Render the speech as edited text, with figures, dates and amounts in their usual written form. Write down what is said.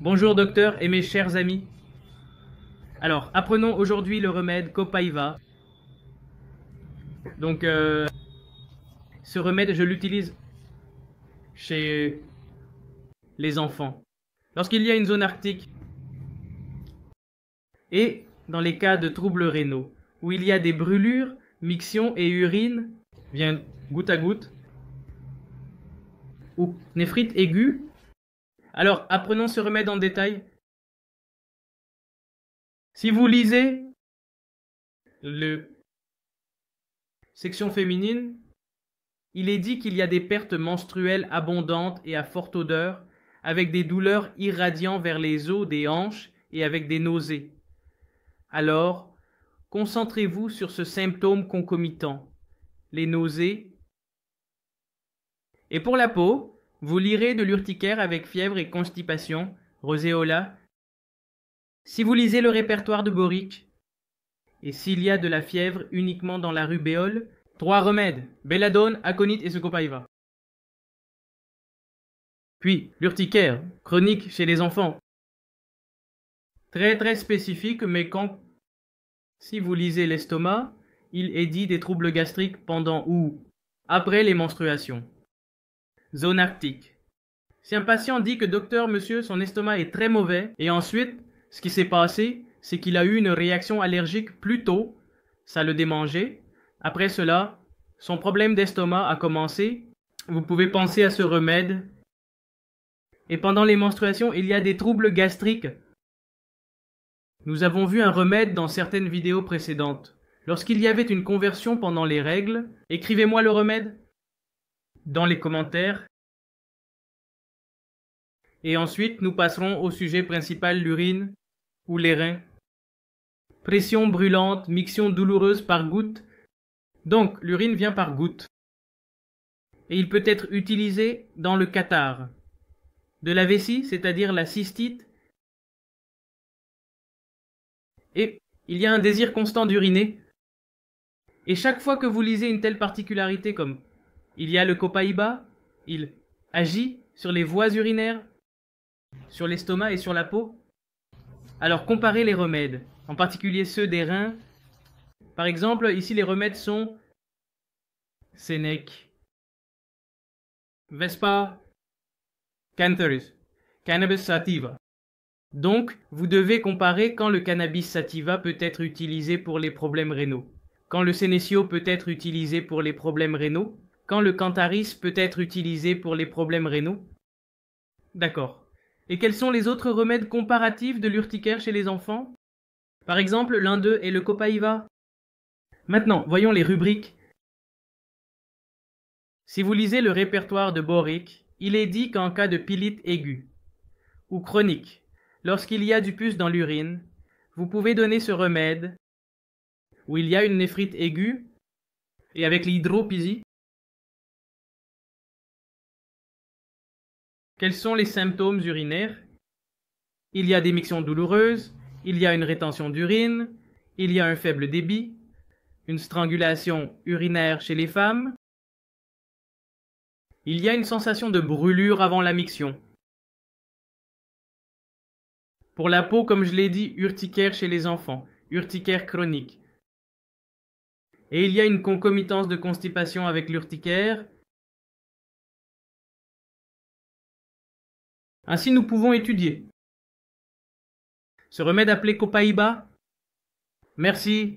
Bonjour docteur et mes chers amis. Alors, apprenons aujourd'hui le remède Copaiba. Donc, ce remède, je l'utilise chez les enfants. Lorsqu'il y a une zone arctique et dans les cas de troubles rénaux, où il y a des brûlures, miction et urine, vient goutte à goutte, ou néphrite aiguë. Alors, apprenons ce remède en détail. Si vous lisez le section féminine, il est dit qu'il y a des pertes menstruelles abondantes et à forte odeur, avec des douleurs irradiant vers les os des hanches et avec des nausées. Alors, concentrez-vous sur ce symptôme concomitant, les nausées. Et pour la peau, vous lirez de l'urticaire avec fièvre et constipation, roséola. Si vous lisez le répertoire de Boric, et s'il y a de la fièvre uniquement dans la rubéole, 3 remèdes, belladone, aconite et Copaiba. Puis, l'urticaire, chronique chez les enfants. Très spécifique, mais si vous lisez l'estomac, il est dit des troubles gastriques pendant ou après les menstruations. Zone arctique. Si un patient dit que docteur, monsieur, son estomac est très mauvais, et ensuite, ce qui s'est passé, c'est qu'il a eu une réaction allergique plus tôt, ça le démangeait. Après cela, son problème d'estomac a commencé. Vous pouvez penser à ce remède. Et pendant les menstruations, il y a des troubles gastriques. Nous avons vu un remède dans certaines vidéos précédentes. Lorsqu'il y avait une conversion pendant les règles, écrivez-moi le remède dans les commentaires. Et ensuite, nous passerons au sujet principal, l'urine ou les reins. Pression brûlante, miction douloureuse par goutte. Donc, l'urine vient par goutte. Et il peut être utilisé dans le cathare. De la vessie, c'est-à-dire la cystite. Et il y a un désir constant d'uriner. Et chaque fois que vous lisez une telle particularité comme il y a le Copaiba, il agit sur les voies urinaires, sur l'estomac et sur la peau. Alors comparez les remèdes, en particulier ceux des reins. Par exemple, ici les remèdes sont Senec, Vespa, Cantharus, Cannabis sativa. Donc, vous devez comparer quand le cannabis sativa peut être utilisé pour les problèmes rénaux, quand le Senecio peut être utilisé pour les problèmes rénaux, quand le Cantharis peut être utilisé pour les problèmes rénaux. D'accord. Et quels sont les autres remèdes comparatifs de l'urticaire chez les enfants? Par exemple, l'un d'eux est le Copaiba. Maintenant, voyons les rubriques. Si vous lisez le répertoire de Boric, il est dit qu'en cas de pylite aiguë ou chronique, lorsqu'il y a du pus dans l'urine, vous pouvez donner ce remède où il y a une néphrite aiguë et avec l'hydropisie. Quels sont les symptômes urinaires? Il y a des mictions douloureuses, il y a une rétention d'urine, il y a un faible débit, une strangulation urinaire chez les femmes, il y a une sensation de brûlure avant la miction. Pour la peau, comme je l'ai dit, urticaire chez les enfants, urticaire chronique. Et il y a une concomitance de constipation avec l'urticaire. Ainsi, nous pouvons étudier ce remède appelé Copaiba. Merci.